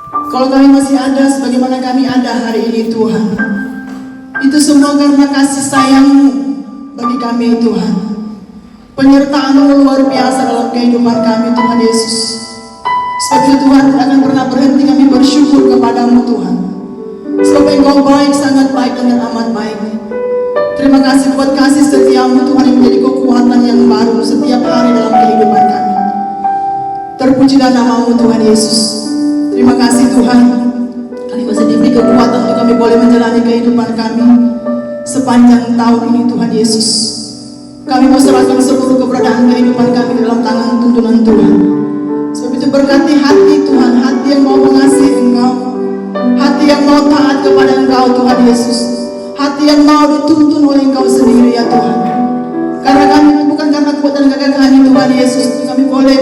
Kalau kami masih ada sebagaimana kami ada hari ini Tuhan, itu semua karena kasih sayang-Mu bagi kami Tuhan. Penyertaan-Mu luar biasa dalam kehidupan kami Tuhan Yesus. Sebab itu Tuhan tidak akan pernah berhenti kami bersyukur kepada-Mu Tuhan. Sebab Engkau baik, sangat baik dan amat baik. Terima kasih buat kasih setia-Mu Tuhan yang menjadi kekuatan yang baru setiap hari dalam kehidupan kami. Terpujilah nama-Mu Tuhan Yesus. Terima kasih Tuhan, kami masih diberi kekuatan untuk kami boleh menjalani kehidupan kami sepanjang tahun ini Tuhan Yesus. Kami mau serahkan seluruh keberadaan kehidupan kami dalam tangan tuntunan Tuhan. Sebab itu berkati hati Tuhan, hati yang mau mengasihi Engkau, hati yang mau taat kepada Engkau Tuhan Yesus, hati yang mau dituntun oleh Engkau sendiri ya Tuhan. Karena kami bukan karena kuat dan gagah kami Tuhan Yesus, kami boleh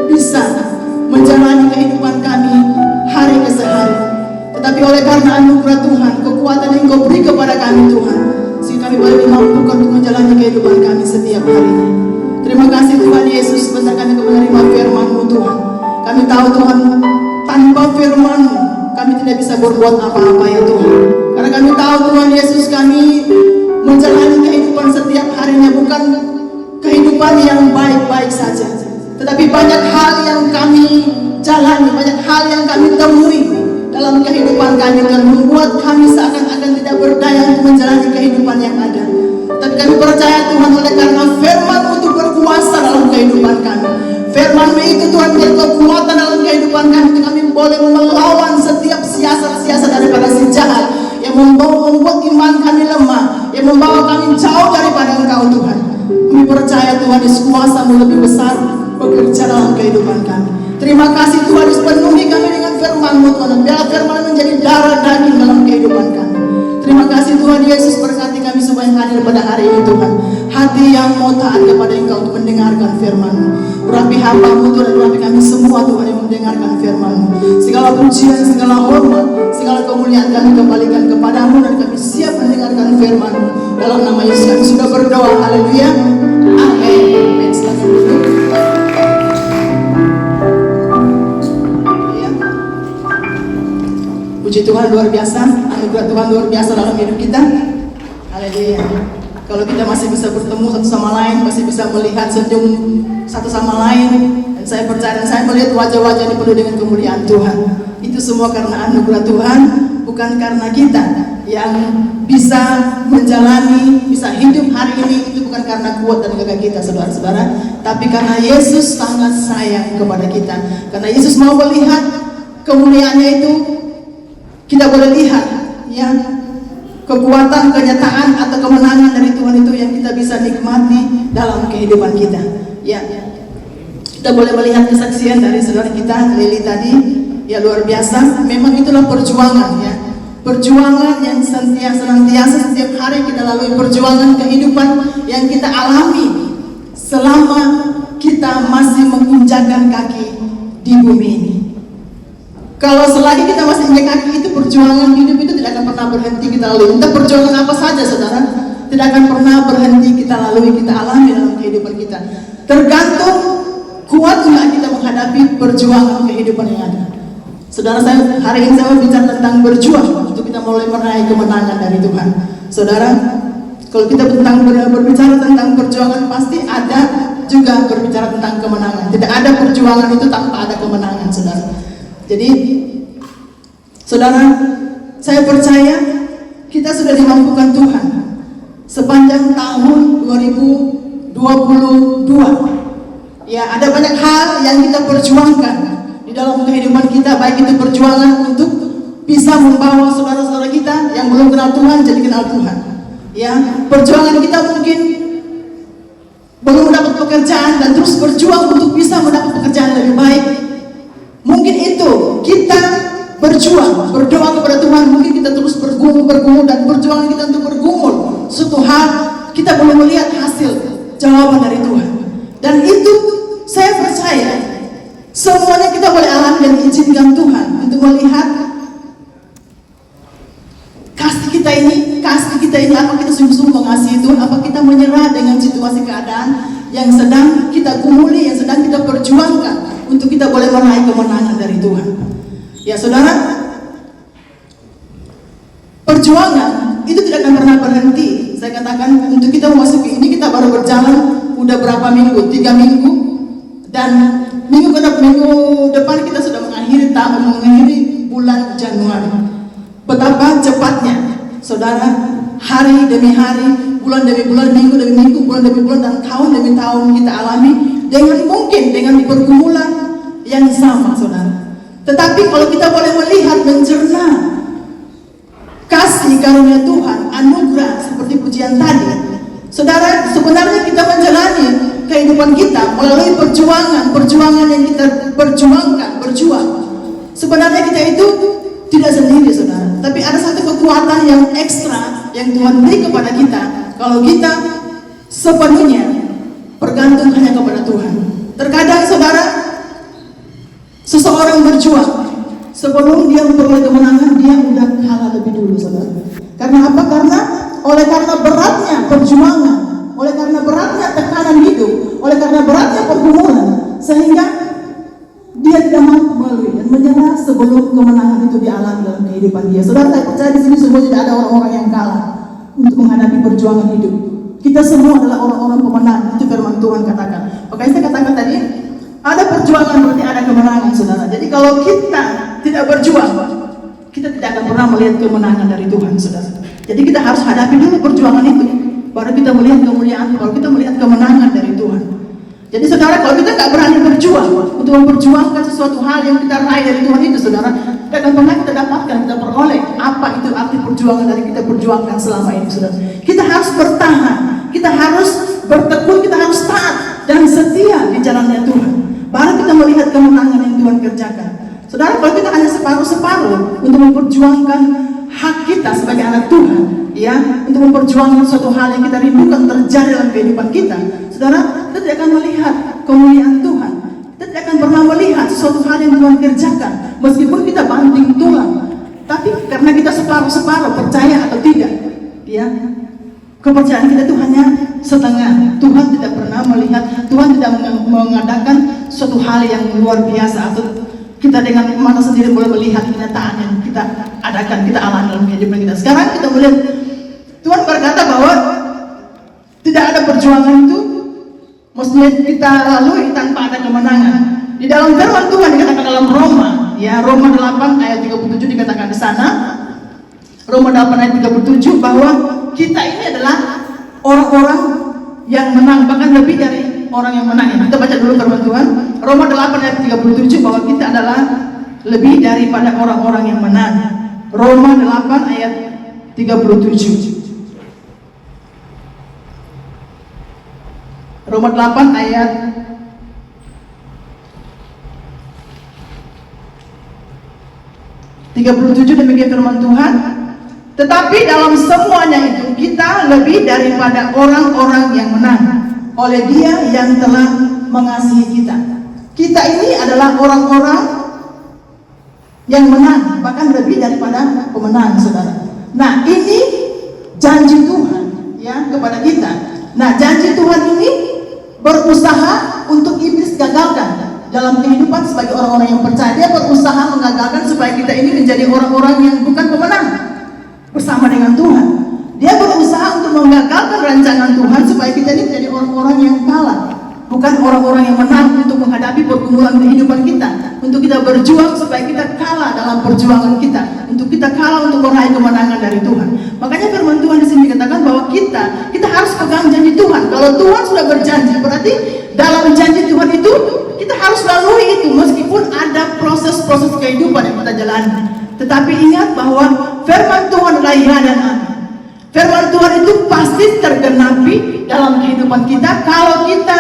bisa menjalani kehidupan kami hari ke hari. Tetapi oleh karena anugerah Tuhan, kekuatan yang Engkau beri kepada kami Tuhan, sehingga kami boleh dimampukan untuk menjalani kehidupan kami setiap harinya. Terima kasih Tuhan Yesus, sebentar kami menerima firman-Mu Tuhan. Kami tahu Tuhan, tanpa firman-Mu kami tidak bisa berbuat apa-apa ya Tuhan. Karena kami tahu Tuhan Yesus, kami menjalani kehidupan setiap harinya bukan kehidupan yang baik-baik saja, tetapi banyak hal yang kami jalani, banyak hal yang kami temui dalam kehidupan kami dan membuat kami seakan-akan tidak berdaya untuk menjalani kehidupan yang ada. Tapi kami percaya Tuhan, oleh karena firman-Mu itu berkuasa dalam kehidupan kami. Firman-Mu itu Tuhan menjadi kekuatan dalam kehidupan kami. Kami boleh melawan setiap siasat-siasat daripada si jahat yang membuat iman kami lemah, yang membawa kami jauh daripada Engkau Tuhan. Kami percaya Tuhan, kuasa-Mu lebih besar bekerja dalam kehidupan kami. Terima kasih Tuhan, penuhi kami dengan firman-Mu Tuhan. Biar firman menjadi darah daging dalam kehidupan kami. Terima kasih Tuhan Yesus, berkati kami semua yang hadir pada hari ini Tuhan. Hati yang mau taat kepada Engkau untuk mendengarkan firman-Mu. Urapi hamba-Mu Tuhan, urapi kami semua Tuhan yang mendengarkan firman-Mu. Segala pujian, segala hormat, segala kemuliaan kami kembalikan kepada-Mu, dan kami siap mendengarkan firman-Mu. Dalam nama Yesus kami sudah berdoa. Haleluya. Amin. Silakan duduk. Puji Tuhan, luar biasa, anugerah Tuhan luar biasa dalam hidup kita. Haleluya. Kalau kita masih bisa bertemu satu sama lain, masih bisa melihat senyum satu sama lain, dan saya percaya dan saya melihat wajah-wajah ini penuh dengan kemuliaan Tuhan. Itu semua karena anugerah Tuhan, bukan karena kita yang bisa menjalani, bisa hidup hari ini. Itu bukan karena kuat dan gagah kita saudara-saudara, tapi karena Yesus sangat sayang kepada kita. Karena Yesus mau melihat kemuliaannya itu, kita boleh lihat ya, kekuatan, kenyataan atau kemenangan dari Tuhan itu yang kita bisa nikmati dalam kehidupan kita. Ya, kita boleh melihat kesaksian dari saudara kita Lili tadi, ya luar biasa. Memang itulah perjuangan ya, perjuangan yang senantiasa setiap hari kita lalui, perjuangan kehidupan yang kita alami selama kita masih menginjakkan kaki di bumi ini. Kalau selagi kita masih menginjak kaki, itu perjuangan hidup itu tidak akan pernah berhenti kita lalui. Entah perjuangan apa saja saudara, tidak akan pernah berhenti kita lalui, kita alami dalam kehidupan kita. Tergantung kuat nggak kita menghadapi perjuangan kehidupan yang ada. Saudara, saya hari ini saya bicara tentang berjuang untuk kita mulai meraih kemenangan dari Tuhan. Saudara, kalau kita berbicara tentang perjuangan, pasti ada juga berbicara tentang kemenangan. Tidak ada perjuangan itu tanpa ada kemenangan, saudara. Jadi, saudara, saya percaya kita sudah dimampukan Tuhan sepanjang tahun 2022. Ya, ada banyak hal yang kita perjuangkan di dalam kehidupan kita, baik itu perjuangan untuk bisa membawa saudara-saudara kita yang belum kenal Tuhan jadi kenal Tuhan. Ya, perjuangan kita mungkin belum mendapat pekerjaan dan terus berjuang untuk bisa mendapat pekerjaan lebih baik. Mungkin itu kita berjuang, berdoa kepada Tuhan. Mungkin kita terus bergumul dan perjuangan kita untuk bergumul suatu hal, kita belum melihat hasil jawaban dari Tuhan. Dan itu saya percaya semuanya kita boleh alami dan izinkan Tuhan untuk melihat kasih kita ini, apa kita sungguh-sungguh mengasihi Tuhan, apa kita menyerah dengan situasi keadaan yang sedang kita gumuli, yang sedang kita perjuangkan untuk kita boleh meraih kemenangan dari Tuhan. Ya saudara, perjuangan itu tidak akan pernah berhenti. Saya katakan untuk kita memasuki ini, kita baru berjalan udah berapa minggu, 3 minggu, dan minggu depan kita sudah mengakhiri bulan Januari. Betapa cepatnya saudara, hari demi hari, bulan demi bulan, minggu demi minggu, bulan demi bulan, dan tahun demi tahun kita alami dengan pergumulan yang sama saudara. Tetapi kalau kita boleh melihat, mencerna kasih karunia Tuhan, anugerah seperti pujian tadi, saudara, sebenarnya kita menjalani kehidupan kita melalui perjuangan yang kita berjuang. Sebenarnya kita itu tidak sendiri saudara, tapi ada satu kekuatan yang ekstra yang Tuhan beri kepada kita kalau kita sepenuhnya bergantung hanya kepada Tuhan. Terkadang saudara, seseorang berjuang, sebelum dia memperoleh kemenangan, dia udah kalah lebih dulu saudara. Karena apa? Karena beratnya perjuangan, oleh karena beratnya tekanan hidup, oleh karena beratnya pergumulan, sehingga dia tidak mampu melalui dan menyerah sebelum kemenangan itu dialami dalam kehidupan dia. Saudara, saya percaya di sini semua tidak ada orang-orang yang kalah untuk menghadapi perjuangan hidup. Kita semua adalah orang-orang pemenang. Itu firman Tuhan katakan. Makanya saya katakan tadi, ada perjuangan berarti ada kemenangan saudara. Jadi kalau kita tidak berjuang, kita tidak akan pernah melihat kemenangan dari Tuhan saudara. Jadi kita harus hadapi dulu perjuangan itu, baru kita melihat kemuliaan, baru kita melihat kemenangan dari Tuhan. Jadi saudara, kalau kita nggak berani berjuang untuk memperjuangkan sesuatu hal yang kita raih dari Tuhan itu saudara, tidak akan pernah kita dapatkan, kita peroleh apa itu arti perjuangan dari kita perjuangkan selama ini saudara. Kita harus bertahan, kita harus bertekun, kita harus taat dan setia di jalannya Tuhan, baru kita melihat kemenangan yang Tuhan kerjakan. Saudara, kalau kita hanya separuh-separuh untuk memperjuangkan hak kita sebagai anak Tuhan, ya, untuk memperjuangkan suatu hal yang kita rindukan terjadi dalam kehidupan kita, saudara, kita tidak akan melihat kemuliaan Tuhan. Kita tidak akan pernah melihat sesuatu hal yang Tuhan kerjakan, meskipun kita banting tulang. Tapi karena kita separuh-separuh, percaya atau tidak, ya, kepercayaan kita itu hanya setengah. Tuhan tidak pernah melihat, Tuhan tidak mengadakan suatu hal yang luar biasa, atau kita dengan mata sendiri boleh melihat kenyataan yang kita adakan, kita alami dalam kehidupan kita. Sekarang kita melihat Tuhan berkata bahwa tidak ada perjuangan itu mestinya kita lalui tanpa ada kemenangan. Di dalam firman Tuhan dikatakan dalam Roma, ya, Roma 8 ayat 37 dikatakan di sana, Roma 8 ayat 37, bahwa kita ini adalah orang-orang yang menang, bahkan lebih dari orang yang menang. Kita baca dulu firman Tuhan, Roma 8 ayat 37, bahwa kita adalah lebih daripada orang-orang yang menang. Roma 8 ayat 37. Roma 8 ayat 37 demikian firman Tuhan. Tetapi dalam semuanya itu kita lebih daripada orang-orang yang menang oleh Dia yang telah mengasihi kita. Kita ini adalah orang-orang yang menang, bahkan lebih daripada pemenang, saudara. Nah, ini janji Tuhan, ya, kepada kita. Nah, janji Tuhan ini berusaha untuk iblis gagalkan dalam kehidupan sebagai orang-orang yang percaya. Dia berusaha mengagalkan supaya kita ini menjadi orang-orang yang bukan pemenang bersama dengan Tuhan. Dia berusaha untuk mengagalkan rancangan Tuhan supaya kita ini menjadi orang-orang yang kalah, bukan orang-orang yang menang untuk menghadapi pergumulan kehidupan kita, untuk kita berjuang supaya kita kalah dalam perjuangan kita, untuk kita kalah untuk meraih kemenangan dari Tuhan. Makanya firman Tuhan di sini dikatakan bahwa kita harus pegang janji Tuhan. Kalau Tuhan sudah berjanji, berarti dalam janji Tuhan itu kita harus lalui itu, meskipun ada proses-proses kehidupan yang kita jalani. Tetapi ingat bahwa firman Tuhan adalah ya dan amin. Firman Tuhan itu pasti tergenapi dalam kehidupan kita kalau kita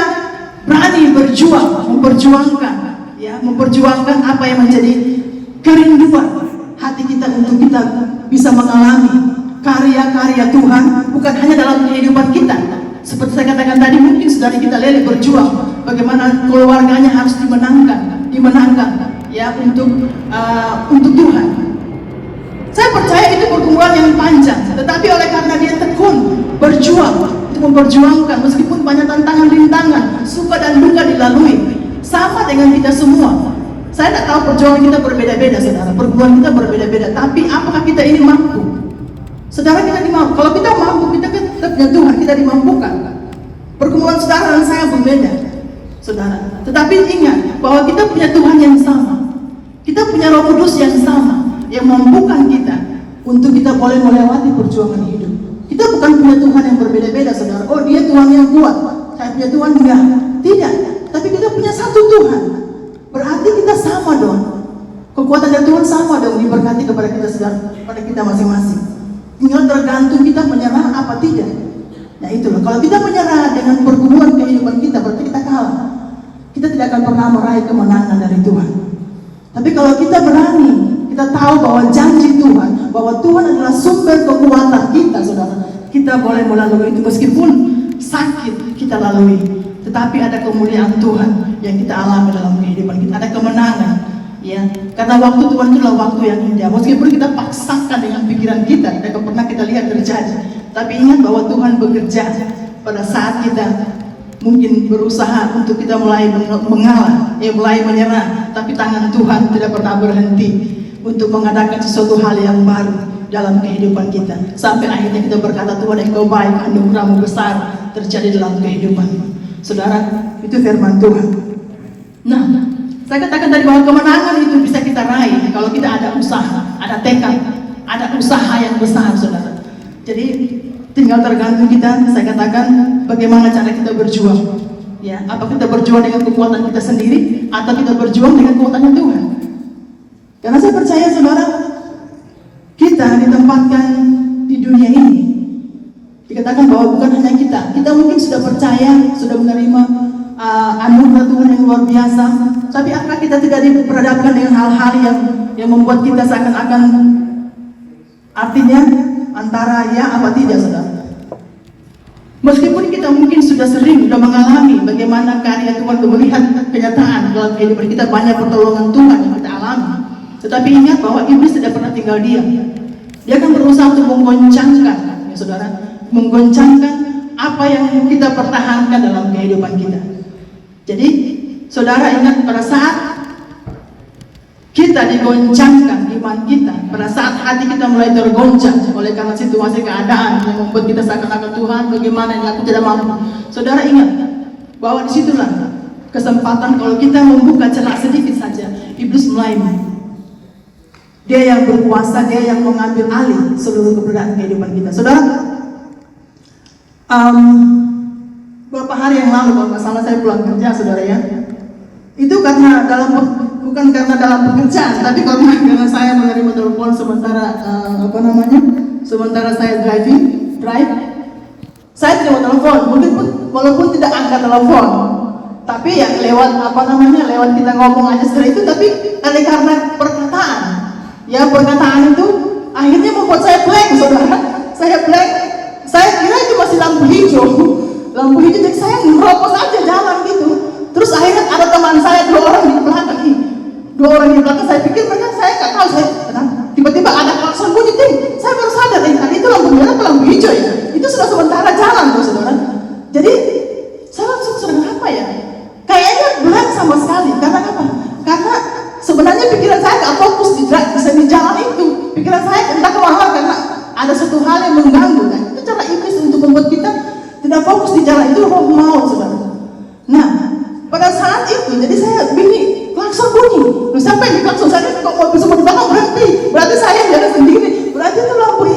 berani berjuang, memperjuangkan apa yang menjadi kerinduan hati kita, untuk kita bisa mengalami karya-karya Tuhan, bukan hanya dalam kehidupan kita. Seperti saya katakan tadi, mungkin saudari kita Leli berjuang bagaimana keluarganya harus dimenangkan, ya, untuk Tuhan. Saya percaya itu pergumulan yang panjang, tetapi oleh karena dia tekun berjuang untuk memperjuangkan, meskipun banyak tantangan, rintangan, suka dan duka dilalui, sama dengan kita semua. Saya tidak tahu perjuangan kita berbeda-beda, saudara. Pergumulan kita berbeda-beda. Tapi apakah kita ini mampu? Saudara, kita dimampu. Kalau kita mampu, kita punya Tuhan, kita dimampukan. Pergumulan saudara dan saya berbeda, saudara. Tetapi ingat bahwa kita punya Tuhan yang sama. Kita punya Roh Kudus yang sama, yang memampukan kita untuk kita boleh melewati perjuangan hidup. Kita bukan punya Tuhan yang berbeda-beda, saudara. Oh, dia Tuhan yang kuat, saya punya Tuhan enggak. Tidak. Tapi kita punya satu Tuhan. Berarti kita sama dong. Kekuatan dari Tuhan sama dong diberkati kepada kita, saudara, pada kita masing-masing. Tinggal tergantung kita menyerah apa tidak. Nah itulah, kalau kita menyerah dengan pergumulan kehidupan kita, berarti kita kalah. Kita tidak akan pernah meraih kemenangan dari Tuhan. Tapi kalau kita berani, kita tahu bahwa janji Tuhan, bahwa Tuhan adalah sumber kekuatan kita, saudara, kita boleh melalui itu meskipun sakit kita lalui. Tetapi ada kemuliaan Tuhan yang kita alami dalam kehidupan kita, ada kemenangan. Ya, karena waktu Tuhan itulah waktu yang indah. Meskipun kita paksakan dengan pikiran kita, tidak pernah kita lihat terjadi. Tapi ingat bahwa Tuhan bekerja pada saat kita mungkin berusaha untuk kita mulai mengalah, mulai menyerah. Tapi tangan Tuhan tidak pernah berhenti untuk mengadakan sesuatu hal yang baru dalam kehidupan kita. Sampai akhirnya kita berkata, Tuhan Engkau baik, anugerah-Mu besar terjadi dalam kehidupan. Saudara, itu firman Tuhan. Nah, saya katakan tadi bahwa kemenangan itu bisa kita raih kalau kita ada usaha, ada tekad, ada usaha yang besar, saudara. Jadi tinggal tergantung kita. Saya katakan bagaimana cara kita berjuang. Ya, apa kita berjuang dengan kekuatan kita sendiri atau kita berjuang dengan kekuatan Tuhan? Karena saya percaya, saudara, kita ditempatkan di dunia ini. Dikatakan bahwa bukan hanya kita mungkin sudah percaya, sudah menerima anugerah Tuhan yang luar biasa. Tapi apakah kita tidak diperhadapkan dengan hal-hal yang membuat kita seakan-akan artinya antara ya apa tidak, saudara? Meskipun kita mungkin sudah sering mengalami bagaimana karya Tuhan, melihat kenyataan dalam kehidupan kita, banyak pertolongan Tuhan yang kita alami. Tetapi ingat bahwa iblis tidak pernah tinggal diam. Dia akan berusaha untuk menggoncangkan, ya saudara, menggoncangkan apa yang kita pertahankan dalam kehidupan kita. Jadi saudara ingat, pada saat kita digoncangkan iman kita, pada saat hati kita mulai tergoncang oleh karena situasi keadaan yang membuat kita seakan-akan Tuhan bagaimana yang aku tidak mampu. Saudara ingat bahwa disitulah kesempatan kalau kita membuka celah sedikit saja, iblis mulai. Dia yang berkuasa, dia yang mengambil alih seluruh keberadaan kehidupan kita. Saudara, beberapa hari yang lalu kalau nggak salah saya pulang kerja, saudara ya. Itu karena bukan karena dalam pekerjaan, tapi karena saya menerima telepon sementara sementara saya drive, saya terima telepon, walaupun tidak angkat telepon, tapi ya lewat lewat kita ngomong aja setelah itu, tapi karena perkataan itu akhirnya membuat saya blank, saudara. Saya blank, saya kira itu masih lampu hijau, jadi saya ngerobos aja jalan gitu. Terus akhirnya ada teman saya, dua orang di belakang, saya pikir mereka, saya nggak tahu, tiba-tiba ada klakson bunyi, saya baru sadar, tadi itu lampu merah atau lampu hijau ya, itu sudah sementara jalan tuh, saudara. Jadi saya langsung sedang apa ya, kayaknya blank sama sekali. Karena apa? Karena sebenarnya pikiran saya nggak fokus di jalan itu, pikiran saya entah kemana, karena ada satu hal yang mengganggu, kan? Itu cara iblis untuk membuat kita tidak fokus di jalan itu, mau, saudara. Nah, pada saat itu, jadi saya bunyi, klakson bunyi. Loh, sampai di klakson saya kok mobil semua di belakang berhenti. Berarti saya jalan sendiri. Berarti itu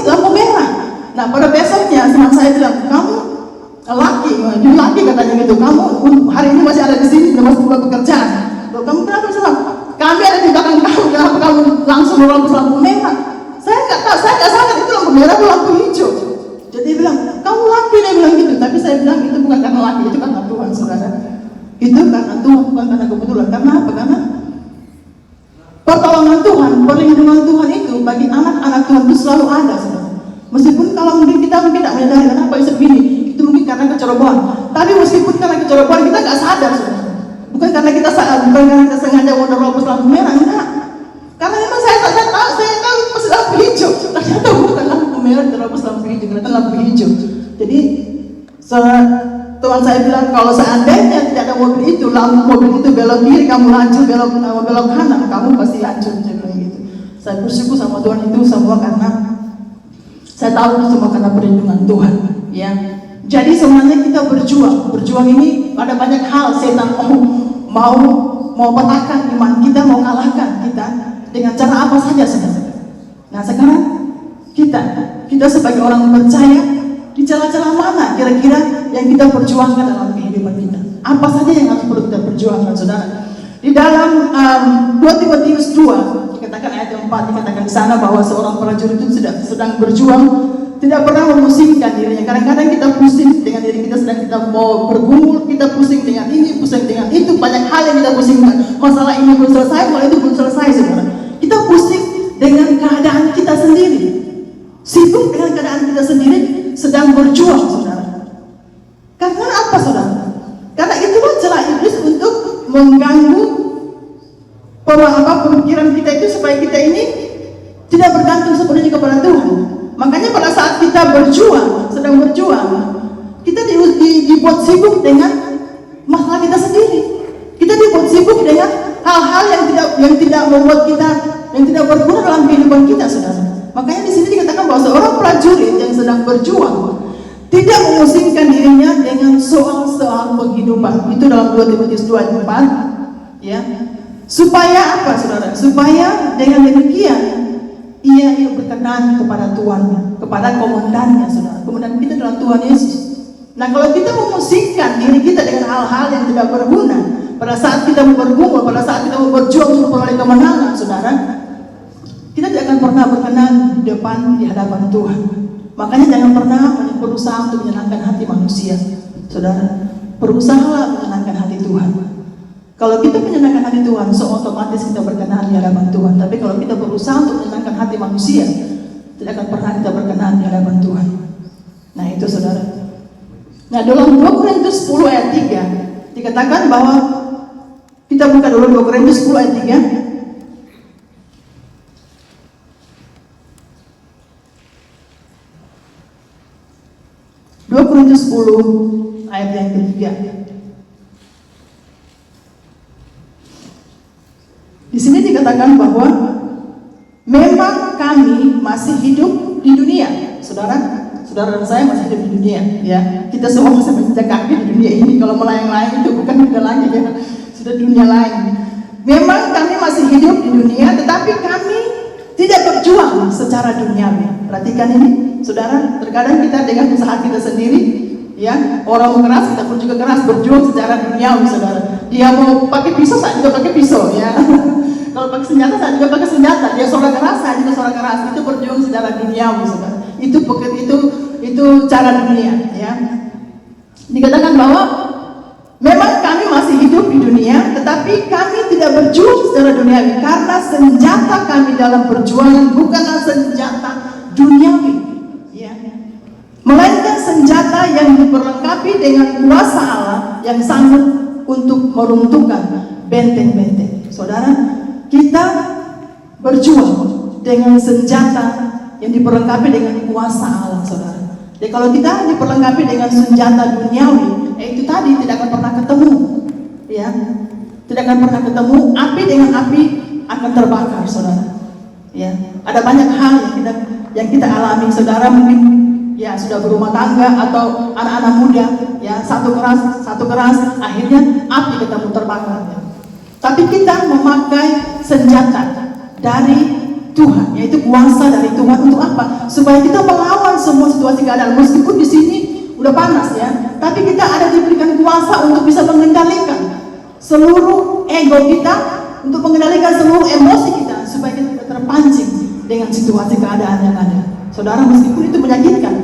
lampu merah. Nah, pada besoknya teman saya bilang, kamu laki katanya gitu. Kamu hari ini masih ada di sini, masih buat pekerjaan. Loh, kamu kenapa bilang? Kami ada di belakang kamu. Kenapa kamu langsung lampu merah? Saya nggak tahu, saya nggak sadar itu lampu merah atau lampu hijau. Jadi dia bilang, kamu laki, dia bilang gitu. Tapi saya bilang itu bukan karena laki, itu karena Tuhan, saudara. Itu karena Tuhan, bukan karena kebetulan. Karena apa? Karena pertolongan Tuhan, perlindungan Tuhan itu bagi anak-anak Tuhan itu selalu ada, saudara. Meskipun kalau mungkin kita tidak menyadari kenapa bisa begini, itu mungkin karena kecerobohan. Tapi meskipun karena kecerobohan kita nggak sadar, saudara. Bukan karena kita sengaja mau nerobos lampu merah, enggak. Karena memang saya tahu itu masih lampu hijau. Ternyata bukan lampu merah terobos lampu hijau, ternyata lampu hijau. Jadi Tuhan saya bilang, kalau seandainya tidak ada mobil itu, lampu mobil itu belok kiri, kamu laju belok kanan, kamu pasti hancur. Saya bilang gitu. Saya bersyukur sama Tuhan itu semua karena saya tahu itu semua karena perlindungan Tuhan. Ya. Jadi sebenarnya kita berjuang ini ada banyak hal setan mau patahkan iman kita, mau kalahkan kita dengan cara apa saja sebenarnya. Nah sekarang kita sebagai orang percaya, di celah-celah mana kira-kira yang kita perjuangkan dalam kehidupan kita? Apa saja yang harus perlu kita perjuangkan, saudara? Di dalam 2 Timotius 2 dikatakan ayat 4, dikatakan di sana bahwa seorang prajurit itu sedang berjuang, tidak pernah memusingkan dirinya. Kadang-kadang kita pusing dengan diri kita, sedang kita mau bergumul, kita pusing dengan ini, pusing dengan itu, banyak hal yang kita pusingkan. Masalah ini belum selesai, masalah itu belum selesai, saudara. Kita pusing dengan keadaan kita sendiri, sibuk dengan keadaan kita sendiri, sedang berjuang, saudara. Karena apa, saudara? Karena itulah celah iblis untuk mengganggu pemikiran kita itu supaya kita ini tidak bergantung sepenuhnya kepada Tuhan. Makanya pada saat kita sedang berjuang, kita dibuat sibuk dengan masalah kita sendiri. Kita dibuat sibuk dengan hal-hal yang tidak membuat kita, yang tidak berguna dalam kehidupan kita, saudara. Makanya di sini dikatakan bahwa seorang prajurit yang sedang berjuang tidak memusingkan dirinya dengan soal-soal penghidupan. Itu dalam 2 Timotius 2 ayat 4, ya. Supaya apa, saudara? Supaya dengan demikian ia berkenan kepada Tuhannya, kepada komandannya, saudara. Komandan kita adalah Tuhan Yesus. Nah, kalau kita memusingkan diri kita dengan hal-hal yang tidak berguna, pada saat kita mau bergumul, pada saat kita mau berjuang untuk memperoleh kemenangan, saudara, kita tidak akan pernah berkenan di hadapan Tuhan. Makanya jangan pernah berusaha untuk menyenangkan hati manusia, saudara. Berusahalah menyenangkan hati Tuhan. Kalau kita menyenangkan hati Tuhan, otomatis kita berkenan di hadapan Tuhan. Tapi kalau kita berusaha untuk menyenangkan hati manusia, tidak akan pernah kita berkenan di hadapan Tuhan. Nah itu, saudara. Nah dalam 2 Korintus 10 ayat 3 dikatakan bahwa, kita buka dulu 2 Korintus 10 ayat 3. 2 Korintus 10 ayat yang ketiga. Di sini dikatakan bahwa memang kami masih hidup di dunia, saudara dan saya masih hidup di dunia, ya. Kita semua masih menginjak kaki di dunia ini. Kalau melayang-layang itu bukan dunia lagi, ya, sudah dunia lain. Memang kami masih hidup di dunia, tetapi kami tidak berjuang secara duniawi. Perhatikan ini, saudara. Terkadang kita dengan usaha kita sendiri, ya, orang mau keras, kita pun juga keras, berjuang secara duniawi, saudara. Dia mau pakai pisau, saya juga pakai pisau, ya. Kalau pakai senjata, saya juga pakai senjata. Dia suara keras, saya juga suara keras. Itu berjuang secara duniawi, saudara. Itu cara dunia, ya. Dikatakan bahwa memang kami masih hidup di dunia, tetapi kami tidak berjuang secara duniawi, karena senjata kami dalam perjuangan bukanlah senjata duniawi, ya, melainkan senjata yang diperlengkapi dengan kuasa Allah yang sanggup untuk meruntuhkan benteng-benteng. Saudara, kita berjuang dengan senjata yang diperlengkapi dengan kuasa Allah, saudara. Jadi kalau kita diperlengkapi dengan senjata duniawi, itu tadi tidak akan pernah ketemu, ya, tidak akan pernah ketemu. Api dengan api akan terbakar, saudara. Ya, ada banyak hal yang kita alami, saudara. Mungkin ya sudah berumah tangga atau anak-anak muda, ya, satu keras, akhirnya api ketemu terbakar. Ya. Tapi kita memakai senjata dari Tuhan, yaitu kuasa dari Tuhan untuk apa? Supaya kita melawan semua situasi keadaan. Meskipun di sini udah panas, ya, tapi kita ada diberikan kuasa untuk bisa mengendalikan seluruh ego kita, untuk mengendalikan seluruh emosi kita, supaya kita tidak terpancing dengan situasi keadaan yang ada. Saudara, meskipun itu menyakitkan,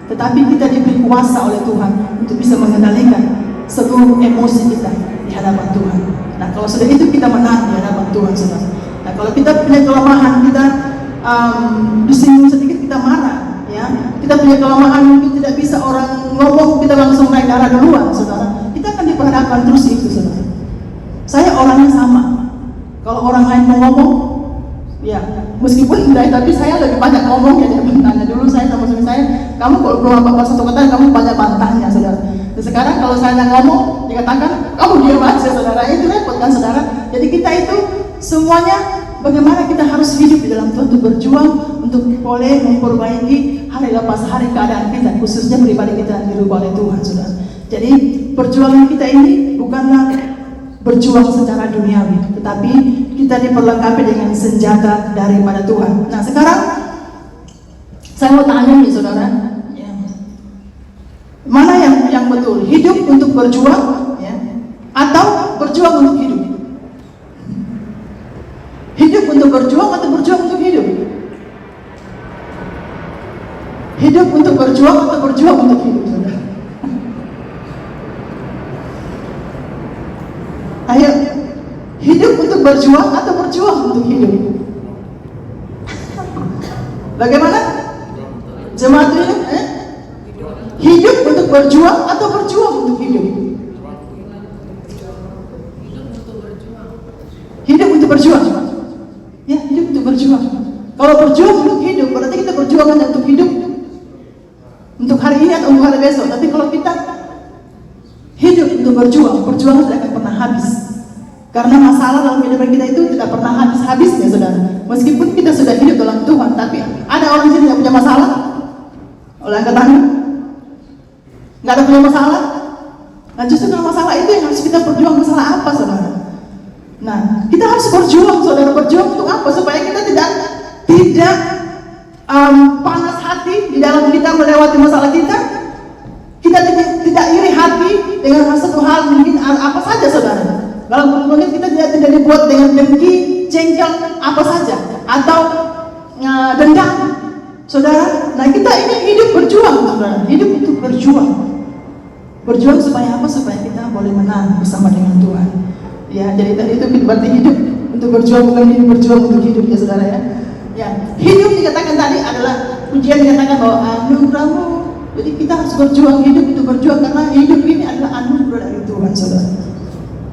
tetapi kita diberi kuasa oleh Tuhan untuk bisa mengendalikan seluruh emosi kita di hadapan Tuhan. Nah, kalau sudah itu kita menang di hadapan Tuhan, saudara. Nah, kalau kita punya kelemahan, kita disinggung sedikit kita marah, ya. Kita punya kelemahan, mungkin tidak bisa orang ngomong, kita langsung naik darah duluan, saudara. Kita akan diperhadapkan terus itu, saudara. Saya orangnya sama. Kalau orang lain mau ngomong, ya, meskipun tidak, tapi saya lebih banyak ngomong ya. Dia bertanya dulu saya sama suami saya, kamu kalau belum apa-apa satu kata, kamu banyak bantahnya, saudara. Dan sekarang kalau saya ngomong, dikatakan, kamu diam aja saudara, itu repot kan saudara. Jadi kita itu semuanya bagaimana kita harus hidup di dalam Tuhan untuk berjuang, untuk boleh memperbaiki hari lepas hari keadaan kita, khususnya pribadi kita dirubah oleh Tuhan saudara. Jadi perjuangan kita ini bukanlah berjuang secara duniawi, tetapi kita diperlengkapi dengan senjata daripada Tuhan. Nah sekarang saya mau tanya nih saudara, mana yang betul? Hidup untuk berjuang, ya, atau berjuang untuk hidup? Hidup untuk berjuang atau berjuang untuk hidup? Hidup untuk berjuang atau berjuang untuk hidup, saudara? Ayo, hidup untuk berjuang atau berjuang untuk hidup? Bagaimana? Jemaat hidup? Hidup untuk berjuang atau berjuang untuk hidup? Hidup untuk berjuang. Ya, hidup untuk berjuang. Kalau berjuang untuk hidup, berarti kita berjuang hanya untuk hidup, untuk hari ini atau untuk hari besok. Tapi kalau kita hidup untuk berjuang, perjuangan tidak akan pernah habis. Karena masalah dalam kehidupan kita itu tidak pernah habis-habisnya, saudara. Meskipun kita sudah hidup dalam Tuhan, tapi ada orang yang tidak punya masalah. Oleh angkat tangan. Nggak ada punya masalah. Nah justru dalam masalah itu yang harus kita berjuang. Masalah apa saudara? Nah kita harus berjuang saudara. Berjuang untuk apa? Supaya kita tidak panas hati di dalam kita melewati masalah kita. Kita tidak iri hati dengan satu hal mungkin apa saja saudara. Kalau mungkin kita tidak dibuat dengan dengki, jengkel, apa saja, atau dendam saudara. Nah kita ini hidup berjuang saudara. Hidup untuk berjuang. Berjuang supaya apa? Supaya kita boleh menang bersama dengan Tuhan. Ya, jadi tadi itu berarti hidup untuk berjuang, bukan hidup berjuang untuk hidup ya saudara ya. Ya, hidup dikatakan tadi adalah pujian dikatakan bahwa anugerahmu. Jadi kita harus berjuang, hidup itu berjuang karena hidup ini adalah anugerah dari Tuhan saudara.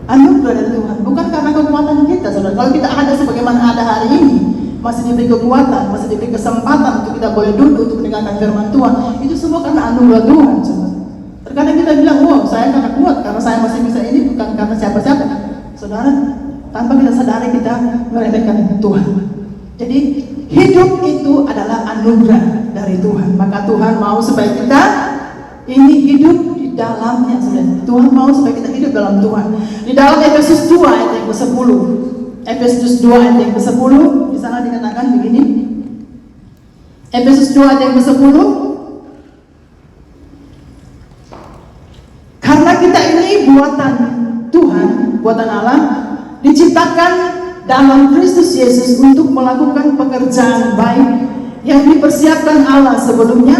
Anugerah dari Tuhan, bukan karena kekuatan kita saudara. Kalau kita ada sebagaimana ada hari ini, masih diberi kekuatan, masih diberi kesempatan untuk kita boleh duduk untuk mendengarkan firman Tuhan, itu semua karena anugerah Tuhan saudara. Terkadang kita bilang, wow saya karena kuat, karena saya masih bisa ini, bukan karena siapa-siapa. Saudara, tanpa kita sadari kita meremehkan Tuhan. Jadi hidup itu adalah anugerah dari Tuhan. Maka Tuhan mau supaya kita ini hidup di dalamnya saudara. Tuhan mau supaya kita hidup dalam Tuhan. Di dalam Efesus 2 ayat yang ke-10. Efesus 2 ayat yang ke-10, di sana dikatakan begini. Efesus 2 ayat yang ke-10. Karena kita ini buatan Tuhan, buatan Allah, diciptakan dalam Kristus Yesus untuk melakukan pekerjaan baik yang dipersiapkan Allah sebelumnya.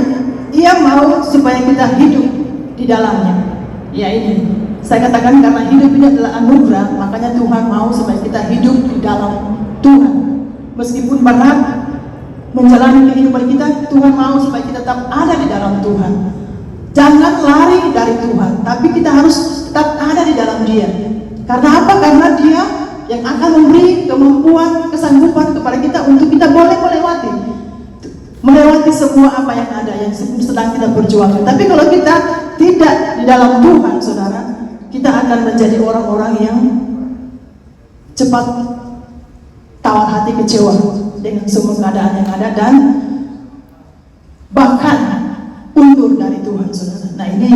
Ia mau supaya kita hidup di dalamnya. Ya ini, saya katakan karena hidup ini adalah anugerah, makanya Tuhan mau supaya kita hidup di dalam Tuhan. Meskipun berat menjalani kehidupan kita, Tuhan mau supaya kita tetap ada di dalam Tuhan. Jangan lari dari Tuhan, tapi kita harus tetap ada di dalam Dia. Karena apa? Karena Dia yang akan memberi kemampuan, kesanggupan kepada kita untuk kita boleh melewati semua apa yang ada yang sedang kita perjuangkan. Tapi kalau kita tidak di dalam Tuhan, saudara, kita akan menjadi orang-orang yang cepat tawar hati, kecewa dengan semua keadaan yang ada dan bahkan undur dari Tuhan, saudara. Nah ini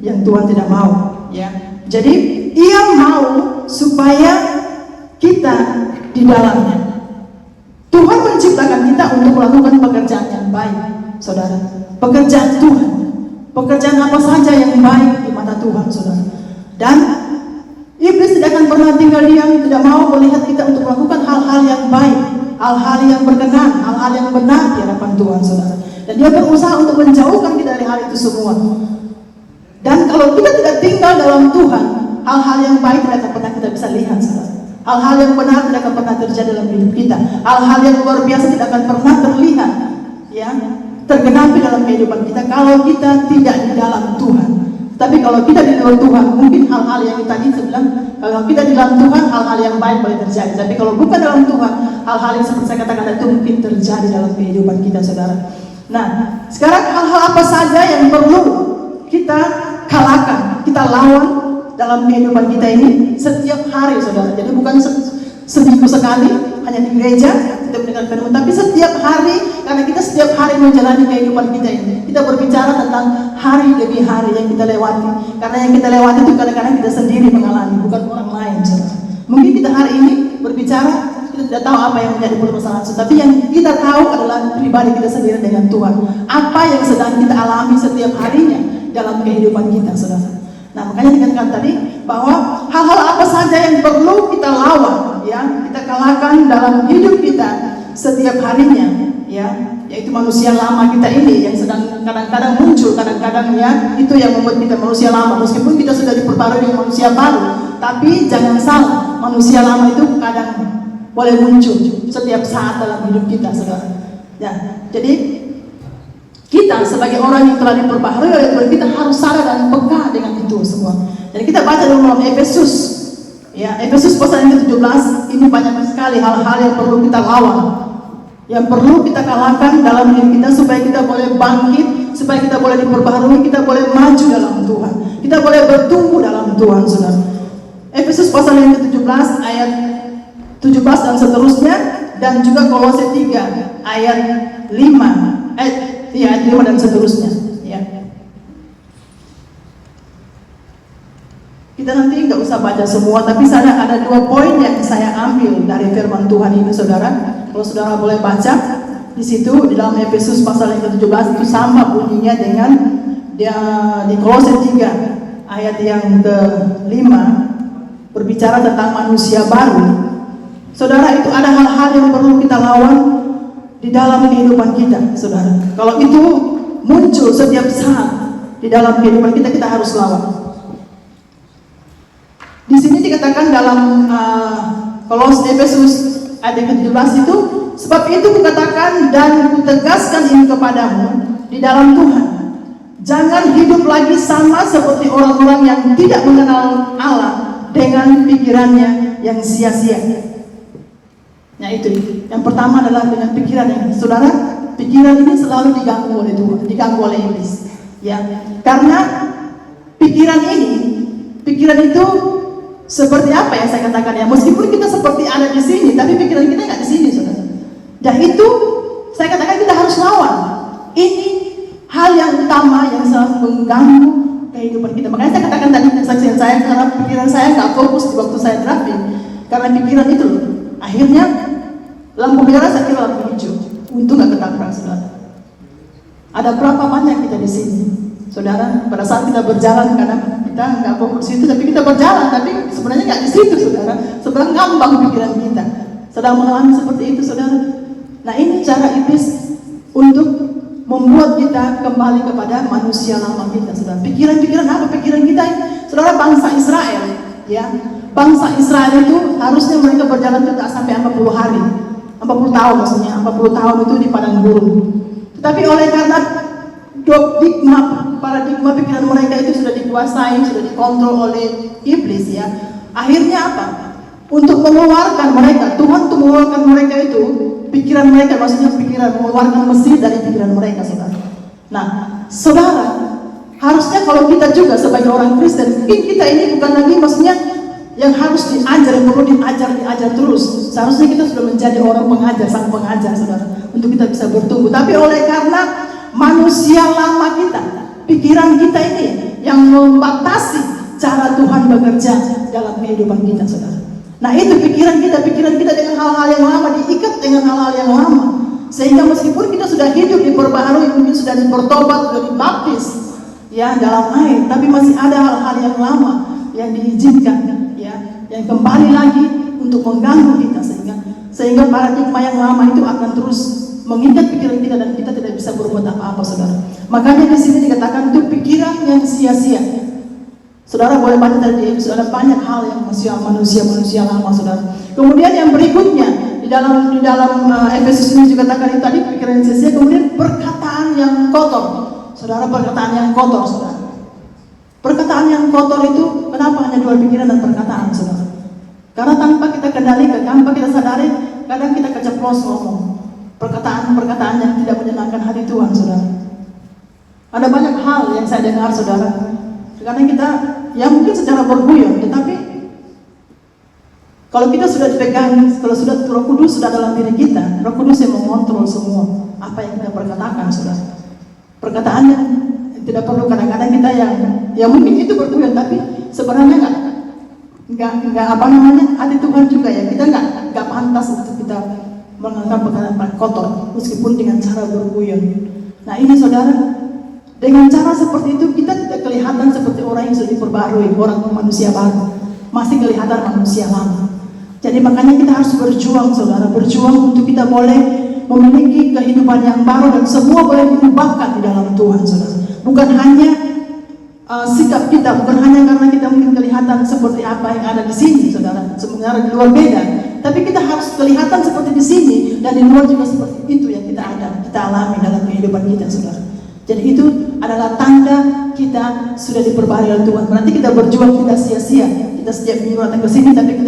yang Tuhan tidak mau, ya. Jadi Ia mau supaya kita di dalamnya. Tuhan menciptakan kita untuk melakukan pekerjaan yang baik, saudara. Pekerjaan Tuhan, pekerjaan apa saja yang baik di mata Tuhan, saudara. Dan iblis tidak akan pernah tinggal diam, tidak mau melihat kita untuk melakukan hal-hal yang baik, hal-hal yang berkenan, hal-hal yang benar di hadapan Tuhan, saudara. Dan dia berusaha untuk menjauhkan kita dari hal itu semua. Dan kalau kita tidak tinggal dalam Tuhan, hal-hal yang baik tidak akan pernah kita bisa lihat, saudara. Hal-hal yang benar tidak akan pernah terjadi dalam hidup kita. Hal-hal yang luar biasa tidak akan pernah terlihat, ya, tergenapi dalam kehidupan kita kalau kita tidak di dalam Tuhan. Tapi kalau kita di dalam Tuhan, mungkin hal-hal yang tadi saya bilang, kalau kita di dalam Tuhan, hal-hal yang baik boleh terjadi. Tapi kalau bukan dalam Tuhan, hal-hal yang seperti saya katakan itu mungkin terjadi dalam kehidupan kita, saudara. Nah, sekarang hal-hal apa saja yang perlu kita kalahkan, kita lawan dalam kehidupan kita ini setiap hari, saudara. Jadi bukan seminggu sekali hanya di gereja kita mendengar firman, tapi setiap hari, karena kita setiap hari menjalani kehidupan kita ini. Kita berbicara tentang hari demi hari yang kita lewati, karena yang kita lewati itu kadang-kadang kita sendiri mengalami, bukan orang lain, saudara. Mungkin kita hari ini berbicara, kita tidak tahu apa yang menjadi permasalahan, tapi yang kita tahu adalah pribadi kita sendiri dengan Tuhan. Apa yang sedang kita alami setiap harinya dalam kehidupan kita, saudara. Nah, makanya dikatakan tadi bahwa hal-hal apa saja yang perlu kita lawan, ya, kita kalahkan dalam hidup kita setiap harinya, ya, yaitu manusia lama kita ini yang sedang kadang-kadang muncul, kadang-kadang ya, itu yang membuat kita manusia lama. Meskipun kita sudah diperbarui dengan manusia baru, tapi jangan salah, manusia lama itu kadang boleh muncul setiap saat dalam hidup kita, saudara. Ya, jadi kita sebagai orang yang telah diperbaharui oleh Tuhan, kita harus sadar dan peka dengan itu semua. Jadi kita baca dalam Efesus, ya, Efesus pasal yang ke-17, ini banyak sekali hal-hal yang perlu kita lawan, yang perlu kita kalahkan dalam diri kita supaya kita boleh bangkit, supaya kita boleh diperbaharui, kita boleh maju dalam Tuhan, kita boleh bertumbuh dalam Tuhan, saudara. Efesus pasal yang ke-17 ayat 17 dan seterusnya, dan juga Kolose 3 ayat 5 ayat 5 dan seterusnya, ya. Kita nanti nggak usah baca semua, tapi ada 2 poin yang saya ambil dari firman Tuhan ini, saudara. Kalau saudara boleh baca di situ di dalam Efesus pasal yang ke-17 itu sama bunyinya dengan di Kolose 3 ayat yang ke-5, berbicara tentang manusia baru. Saudara, itu ada hal-hal yang perlu kita lawan di dalam kehidupan kita, saudara. Kalau itu muncul setiap saat di dalam kehidupan kita, kita harus lawan. Di sini dikatakan dalam Kolose Efesus ayat ke-17 itu, sebab itu kukatakan dan kutegaskan ini kepadamu di dalam Tuhan, jangan hidup lagi sama seperti orang-orang yang tidak mengenal Allah dengan pikirannya yang sia-sia. Nah, itu yang pertama adalah dengan pikiran ini, saudara. Pikiran ini selalu diganggu oleh Tuhan, diganggu oleh iblis, ya. Karena pikiran itu seperti apa yang saya katakan, ya, meskipun kita seperti ada di sini, tapi pikiran kita nggak di sini, saudara. Dan itu saya katakan kita harus lawan. Ini hal yang utama yang selalu mengganggu kehidupan kita. Makanya saya katakan tadi kesaksian saya, karena pikiran saya nggak fokus di waktu saya drafting, karena pikiran itu loh. Akhirnya lampu merah saya kira lampu hijau, untung nggak ketabrak, saudara. Ada berapa banyak kita di sini, saudara, pada saat kita berjalan, karena kita nggak fokus itu, tapi kita berjalan, tapi sebenarnya nggak di situ, saudara. Sebenarnya ngambang pikiran kita, sedang mengalami seperti itu, saudara. Nah, ini cara iblis untuk membuat kita kembali kepada manusia lama kita, saudara. Pikiran-pikiran apa? Pikiran kita, saudara, bangsa Israel, ya. Bangsa Israel itu harusnya mereka berjalan tidak sampai 40 hari, 40 tahun maksudnya, 40 tahun itu di padang gurun. Tetapi oleh karena paradigma pikiran mereka itu sudah dikuasai, sudah dikontrol oleh iblis, ya. Akhirnya apa? Untuk mengeluarkan mereka, Tuhan untuk mengeluarkan mereka itu, pikiran mereka, maksudnya pikiran, mengeluarkan Mesir dari pikiran mereka, saudara. Nah, saudara, harusnya kalau kita juga sebagai orang Kristen, mungkin kita ini bukan lagi maksudnya yang harus diajar, yang perlu diajar terus. Seharusnya kita sudah menjadi orang pengajar, sang pengajar, saudara, untuk kita bisa bertumbuh. Tapi oleh karena manusia lama kita, pikiran kita ini yang membatasi cara Tuhan bekerja dalam kehidupan kita, saudara. Nah, itu pikiran kita dengan hal-hal yang lama, diikat dengan hal-hal yang lama, sehingga meskipun kita sudah hidup diperbaharui, mungkin sudah dipertobat, sudah dibaptis, ya, dalam air, tapi masih ada hal-hal yang lama yang diizinkan, ya, yang kembali lagi untuk mengganggu kita, sehingga paradigma yang lama itu akan terus mengikat pikiran kita dan kita tidak bisa berbuat apa-apa, saudara. Makanya di sini dikatakan itu pikiran yang sia-sia. Saudara boleh baca tadi, ada banyak hal yang manusia lama, saudara. Kemudian yang berikutnya di dalam Efesus ini juga katakan tadi pikiran yang sia-sia. Kemudian perkataan yang kotor, saudara, perkataan yang kotor, saudara. Perkataan yang kotor itu kenapa hanya 2 pikiran dan perkataan, saudara? Karena tanpa kita kendalikan, tanpa kita sadari, kadang kita keceplos ngomong perkataan yang tidak menyenangkan hati Tuhan, saudara. Ada banyak hal yang saya dengar, saudara, Karena kita ya mungkin secara berguyon, tetapi kalau kita sudah dipegang, kalau sudah Roh Kudus sudah dalam diri kita, Roh Kudus yang mengontrol semua apa yang kita perkatakan, saudara. Perkataannya tidak perlu kadang-kadang kita yang ya mungkin itu berguyon, tapi sebenarnya nggak apa namanya, hati Tuhan juga ya, kita nggak pantas untuk kita mengangkat perkataan kotor meskipun dengan cara berguyon. Nah ini saudara, dengan cara seperti itu kita tidak kelihatan seperti orang yang sudah diperbarui, orang manusia baru, masih kelihatan manusia lama. Jadi makanya kita harus berjuang, saudara, berjuang untuk kita boleh memiliki kehidupan yang baru dan semua boleh diubahkan di dalam Tuhan, saudara. Bukan hanya sikap kita, bukan hanya karena kita mungkin kelihatan seperti apa yang ada di sini, saudara, sebenarnya di luar beda, tapi kita harus kelihatan seperti di sini dan di luar juga seperti itu yang kita alami dalam kehidupan kita, saudara. Jadi itu adalah tanda kita sudah diperbarui oleh Tuhan. Berarti kita berjuang tidak sia-sia. Kita setiap minggu datang ke sini, tapi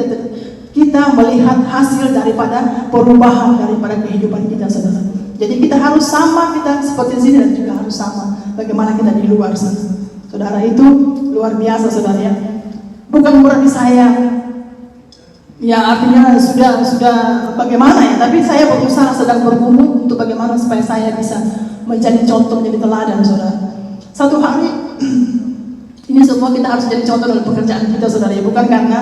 kita melihat hasil daripada perubahan daripada kehidupan kita, saudara. Jadi kita harus sama, kita seperti di sini dan juga harus sama bagaimana kita di luar sana. Saudara, itu luar biasa, saudara ya. Bukan berarti saya ya artinya sudah bagaimana ya, tapi saya berusaha sedang bergumul untuk bagaimana supaya saya bisa menjadi contoh, menjadi teladan, saudara. Satu hari ini semua kita harus jadi contoh dalam pekerjaan kita, saudara ya. Bukan karena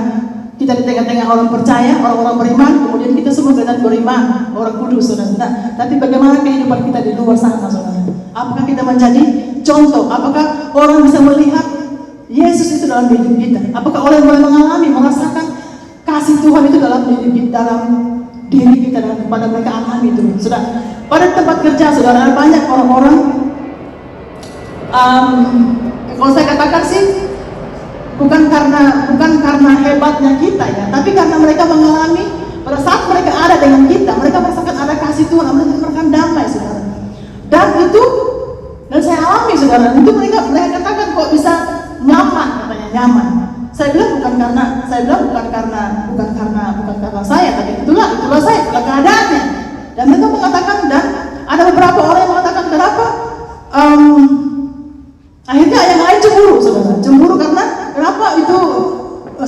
kita di tengah-tengah orang percaya, orang-orang beriman, kemudian kita semua kelihatan beriman, orang kudus, saudara. Nah, tapi bagaimana kehidupan kita di luar sana, saudara? Apakah kita menjadi contoh? Apakah orang bisa melihat Yesus itu dalam hidup kita? Apakah orang boleh mengalami, merasakan kasih Tuhan itu dalam diri kita dan kepada mereka alami itu, saudara? Pada tempat kerja, saudara, banyak orang-orang kalau saya katakan sih bukan karena hebatnya kita ya, tapi karena mereka mengalami pada saat mereka ada dengan kita, mereka merasakan ada kasih Tuhan, mereka merasakan damai, saudara. Dan saya alami, saudara, itu mereka katakan kok bisa nyaman, katanya nyaman. Saya bilang bukan karena saya, tapi itulah saya, itulah keadaannya. Dan mereka mengatakan, dan ada beberapa orang yang mengatakan kenapa akhirnya yang lain cemburu, saudara. Cemburu karena kenapa itu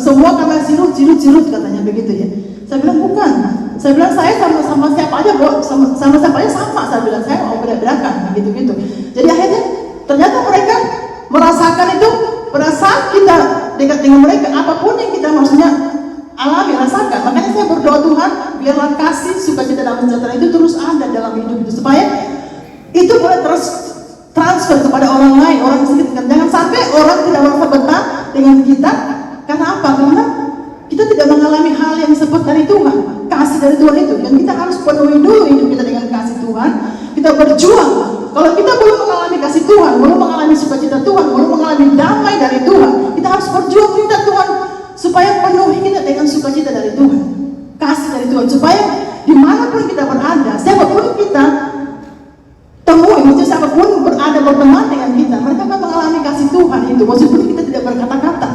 semua karena sirut katanya begitu ya. Saya bilang bukan. Saya bilang saya sama siapa aja, sama siapa aja sama. Saya bilang saya mau beda-bedakan gitu. Jadi akhirnya ternyata mereka merasakan itu pada saat kita dekat dengan mereka, apapun yang kita maksudnya alami, rasakan. Makanya saya berdoa, Tuhan, biarlah kasih, sukacita dan sejahtera itu terus ada dalam hidup itu, supaya itu boleh terus transfer kepada orang lain, orang sekitar. Jangan sampai orang tidak merasa betah dengan kita. Karena apa? Karena kita tidak mengalami hal yang seperti dari Tuhan, kasih dari Tuhan itu. Dan kita harus penuhi dulu hidup kita dengan kasih Tuhan. Kita berjuang. Kalau kita belum mengalami kasih Tuhan, belum mengalami sukacita Tuhan, belum mengalami damai dari Tuhan, kita harus berjuang minta Tuhan supaya penuhi kita dengan sukacita dari Tuhan, kasih dari Tuhan, supaya dimanapun kita berada, siapapun kita temui, maksudnya siapapun berteman dengan kita, mereka akan mengalami kasih Tuhan itu, meskipun kita tidak berkata-kata,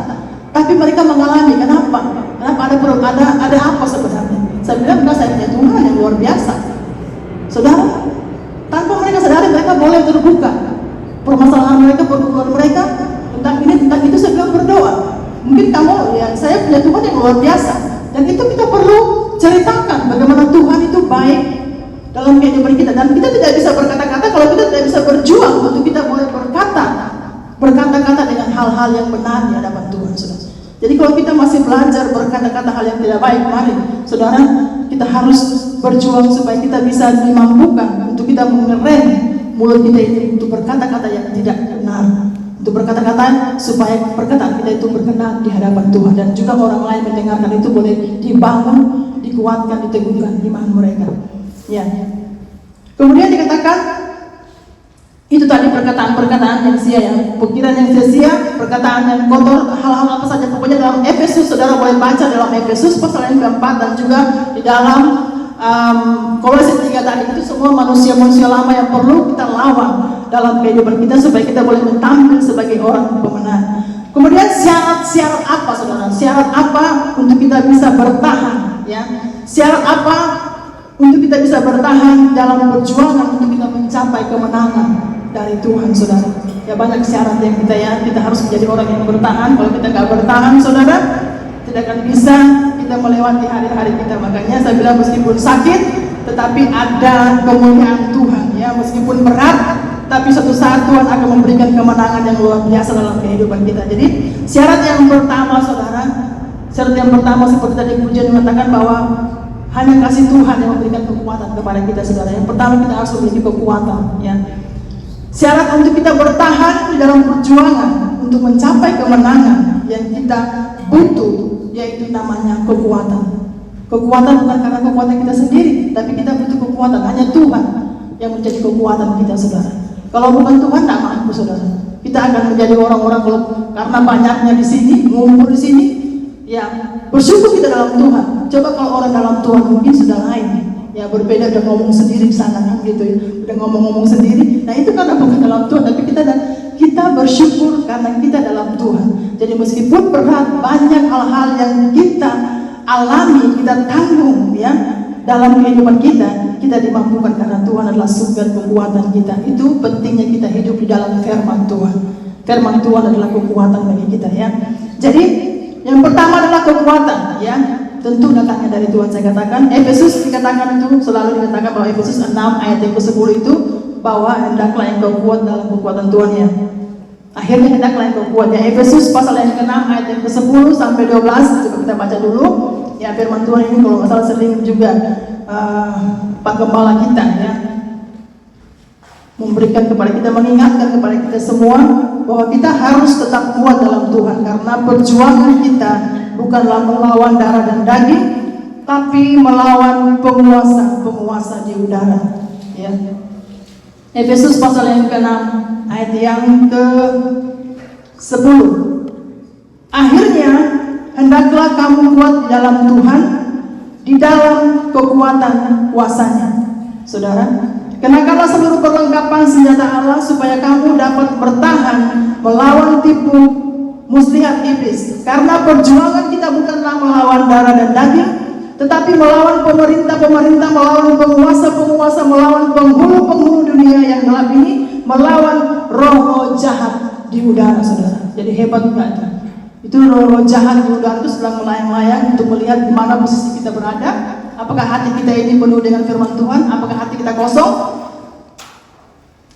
tapi mereka mengalami. Kenapa ada apa sebenarnya? Saya bilang enggak, saya punya Tuhan yang luar biasa, saudara. Tanpa mereka sadari, mereka boleh terbuka permasalahan mereka, pergumulan mereka tentang ini, tentang itu. Saya bilang berdoa. Mungkin kamu, ya saya punya Tuhan yang luar biasa, dan itu kita perlu ceritakan bagaimana Tuhan itu baik dalam kehidupan kita. Dan kita tidak bisa berkata-kata kalau kita tidak bisa berjuang untuk kita boleh berkata-kata dengan hal-hal yang benar di hadapan Tuhan, saudara. Jadi kalau kita masih belajar berkata-kata hal yang tidak baik, mari saudara, kita harus berjuang supaya kita bisa dimampukan untuk kita mengerem mulut kita ini untuk berkata-kata yang tidak benar, untuk berkata-kata supaya perkataan kita itu berkenan di hadapan Tuhan, dan juga orang lain mendengarkan itu boleh dibangun, dikuatkan, diteguhkan iman mereka. Ya. Kemudian dikatakan itu tadi perkataan-perkataan yang sia, yang pikiran yang sia-sia, perkataan yang kotor, hal-hal apa saja. Pokoknya dalam Efesus, saudara boleh baca dalam Efesus pasal yang keempat, dan juga di dalam Kolose 3 tadi, itu semua manusia-manusia lama yang perlu kita lawan dalam kehidupan kita supaya kita boleh tampil sebagai orang pemenang. Kemudian syarat-syarat apa, saudara? Syarat apa untuk kita bisa bertahan? Ya, syarat apa untuk kita bisa bertahan dalam perjuangan untuk kita mencapai kemenangan? dari Tuhan, saudara. Ya banyak syarat yang kita harus menjadi orang yang bertahan. Kalau kita nggak bertahan, saudara, tidak akan bisa kita melewati hari-hari kita. Makanya saya bilang meskipun sakit, tetapi ada kemuliaan Tuhan. Ya meskipun berat, tapi suatu saat Tuhan akan memberikan kemenangan yang luar biasa dalam kehidupan kita. Jadi syarat yang pertama, saudara, syarat yang pertama seperti tadi pujian mengatakan bahwa hanya kasih Tuhan yang memberikan kekuatan kepada kita, saudara. Yang pertama kita harus memiliki kekuatan. Ya. Syarat untuk kita bertahan di dalam perjuangan untuk mencapai kemenangan yang kita butuh, yaitu namanya kekuatan. Kekuatan bukan karena kekuatan kita sendiri, tapi kita butuh kekuatan. Hanya Tuhan yang menjadi kekuatan kita, saudara. Kalau bukan Tuhan, tidak mampu, saudara. Kita akan menjadi orang-orang karena banyaknya di sini, ngumpul di sini, ya bersyukur kita dalam Tuhan. Coba kalau orang dalam Tuhan mungkin sudah lain, ya berbeda, udah ngomong sendiri di sana kan gitu ya, udah ngomong sendiri. Nah itu karena bukan dalam Tuhan, tapi kita bersyukur karena kita dalam Tuhan. Jadi meskipun berat, banyak hal-hal yang kita alami, kita tanggung ya dalam kehidupan kita dimampukan karena Tuhan adalah sumber kekuatan kita. Itu pentingnya kita hidup di dalam firman Tuhan. Firman Tuhan adalah kekuatan bagi kita ya. Jadi yang pertama adalah kekuatan ya. Tentu datangnya dari Tuhan. Saya katakan Efesus dikatakan itu selalu dikatakan bahwa Efesus 6 ayat yang ke-10 itu bahwa hendaklah engkau kuat dalam kekuatan Tuhan ya. Akhirnya hendaklah engkau kuat ya. Efesus pasal yang ke-6 ayat yang ke-10 sampai 12 coba kita baca dulu. Ya firman Tuhan ini kalau nggak salah sering juga Pak Gembala kita ya memberikan kepada kita, mengingatkan kepada kita semua bahwa kita harus tetap kuat dalam Tuhan karena perjuangan kita bukanlah melawan darah dan daging, tapi melawan penguasa di udara. Ya. Efesus pasal yang ke-6 ayat yang ke-10. Akhirnya hendaklah kamu kuat di dalam Tuhan, di dalam kekuatan kuasanya. Saudara, kenakanlah seluruh perlengkapan senjata Allah supaya kamu dapat bertahan melawan tipu muslihat iblis. Karena perjuangan kita bukanlah melawan darah dan daging, tetapi melawan pemerintah-pemerintah, melawan penguasa-penguasa, melawan penghulu-penghulu dunia yang gelap ini, melawan roh jahat di udara, saudara. Jadi hebat enggak? Itu roh jahat di udara itu sedang melayang-layang untuk melihat di mana posisi kita berada. Apakah hati kita ini penuh dengan firman Tuhan? Apakah hati kita kosong?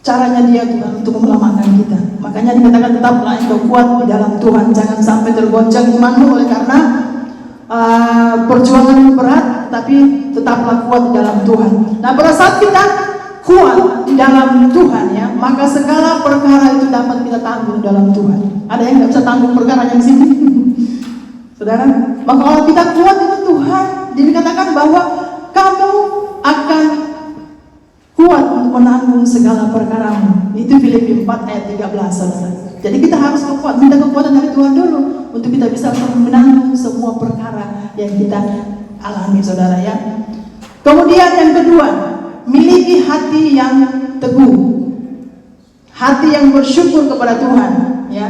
Caranya dia Tuhan untuk menyelamatkan kita. Makanya dikatakan tetaplah engkau kuat di dalam Tuhan. Jangan sampai tergoncang imanmu oleh karena perjuangan berat, tapi tetaplah kuat di dalam Tuhan. Nah pada saat kita kuat di dalam Tuhan ya, maka segala perkara itu dapat kita tanggung dalam Tuhan. Ada yang nggak bisa tanggung perkara yang sini? Saudara, maka kalau kita kuat itu Tuhan, dia dikatakan bahwa kamu akan kuat untuk menanggung segala perkaramu. Itu Filipi 4 ayat 13, saudara. Jadi kita harus minta kekuatan dari Tuhan dulu untuk kita bisa menanggung semua perkara yang kita alami, saudara ya. Kemudian yang kedua, miliki hati yang teguh, hati yang bersyukur kepada Tuhan ya.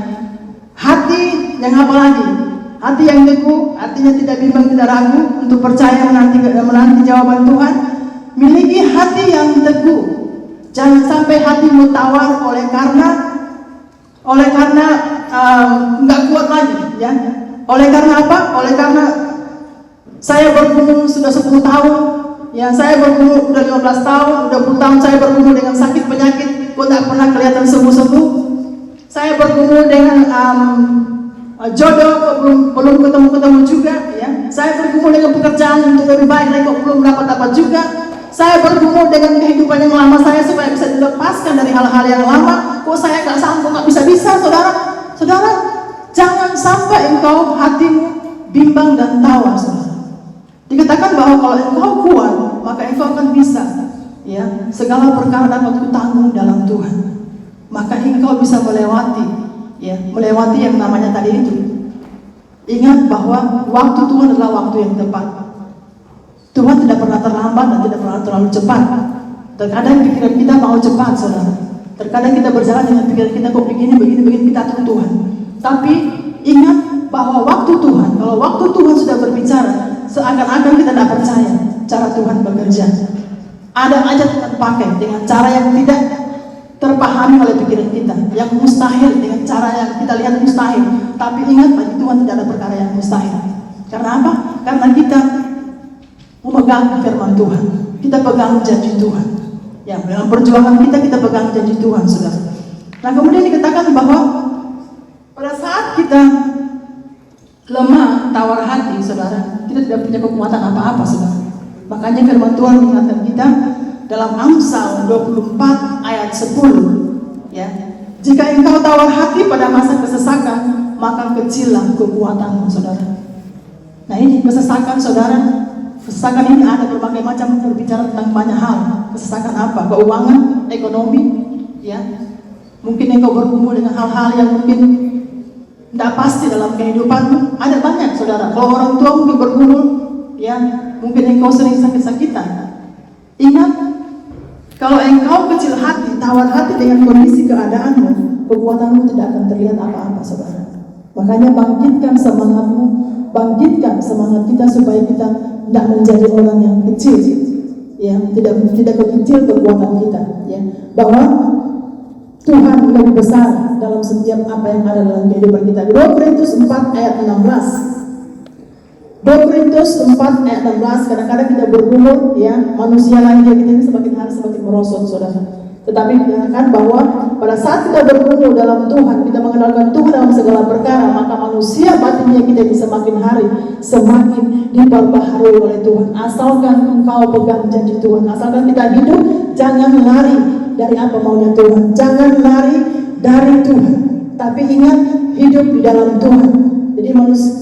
Hati yang apa lagi? Hati yang teguh, artinya tidak bimbang, tidak ragu untuk percaya menanti jawaban Tuhan. Miliki hati yang teguh. Jangan sampai hatimu tawar oleh karena nggak kuat lagi, ya. Oleh karena apa? Oleh karena saya bergumul sudah 10 tahun, ya. Saya bergumul sudah 15 tahun, udah 10 tahun saya bergumul dengan sakit penyakit, kok tak pernah kelihatan sembuh-sembuh. Saya bergumul dengan jodoh belum ketemu juga ya. Saya bergumul dengan pekerjaan untuk lebih baik lagi kok belum dapat juga. Saya bergumul dengan kehidupan yang lama saya supaya bisa dilepaskan dari hal-hal yang lama. Kok saya nggak sanggup, nggak bisa, saudara, jangan sampai engkau hatimu bimbang dan tawar, saudara. Dikatakan bahwa kalau engkau kuat maka engkau akan bisa ya segala perkara dapat kutanggung dalam Tuhan. Maka engkau bisa melewati yang namanya tadi itu. Ingat bahwa waktu Tuhan adalah waktu yang tepat. Tuhan tidak pernah terlambat dan tidak pernah terlalu cepat. Terkadang pikiran kita mau cepat, saudara. Terkadang kita berjalan dengan pikiran kita kok begini kita atur Tuhan. Tapi ingat bahwa waktu Tuhan, kalau waktu Tuhan sudah berbicara, seakan-akan kita tidak percaya cara Tuhan bekerja. Ada aja Tuhan pakai dengan cara yang tidak terpahami oleh pikiran kita, yang mustahil dengan cara yang kita lihat mustahil. Tapi ingat, bagi Tuhan tidak ada perkara yang mustahil. Karena apa? Karena kita memegang firman Tuhan, kita pegang janji Tuhan. Ya, dalam perjuangan kita pegang janji Tuhan, saudara. Nah, kemudian dikatakan bahwa pada saat kita lemah, tawar hati, saudara, kita tidak punya kekuatan apa-apa, saudara. Makanya firman Tuhan mengingatkan kita dalam Amsal 24 ayat 10, ya. Jika engkau tawar hati pada masa kesesakan, maka kecillah kekuatanmu, saudara. Nah, ini kesesakan, saudara. Kesesakan ini ada berbagai macam, berbicara tentang banyak hal. Kesesakan apa? Keuangan, ekonomi, ya. Mungkin engkau bergumul dengan hal-hal yang mungkin tidak pasti dalam kehidupanmu. Ada banyak, saudara. Kalau orang tua mungkin bergumul, ya, mungkin engkau sering sakit-sakitan. Ingat, kalau engkau kecil hati, tawar hati dengan kondisi keadaanmu, kekuatanmu tidak akan terlihat apa-apa, saudara. Makanya bangkitkan semangatmu, bangkitkan semangat kita supaya kita tidak menjadi orang yang kecil, ya, tidak kecil kekuatan kita, ya, bahwa Tuhan lebih besar dalam setiap apa yang ada dalam kehidupan kita. 2 Korintus 4 ayat 16. 2 Korintus 4 ayat 16. Kadang-kadang kita bergumul, ya, manusia lahir kita ini semakin hari semakin merosot, saudara. Tetapi dikatakan bahwa pada saat kita bergumul dalam Tuhan, kita mengenalkan Tuhan dalam segala perkara, maka manusia batinnya kita bisa semakin hari semakin diperbaharui oleh Tuhan. Asalkan engkau pegang janji Tuhan, asalkan kita hidup, jangan lari dari apa maunya Tuhan, jangan lari dari Tuhan, tapi ingat, hidup di dalam Tuhan. Jadi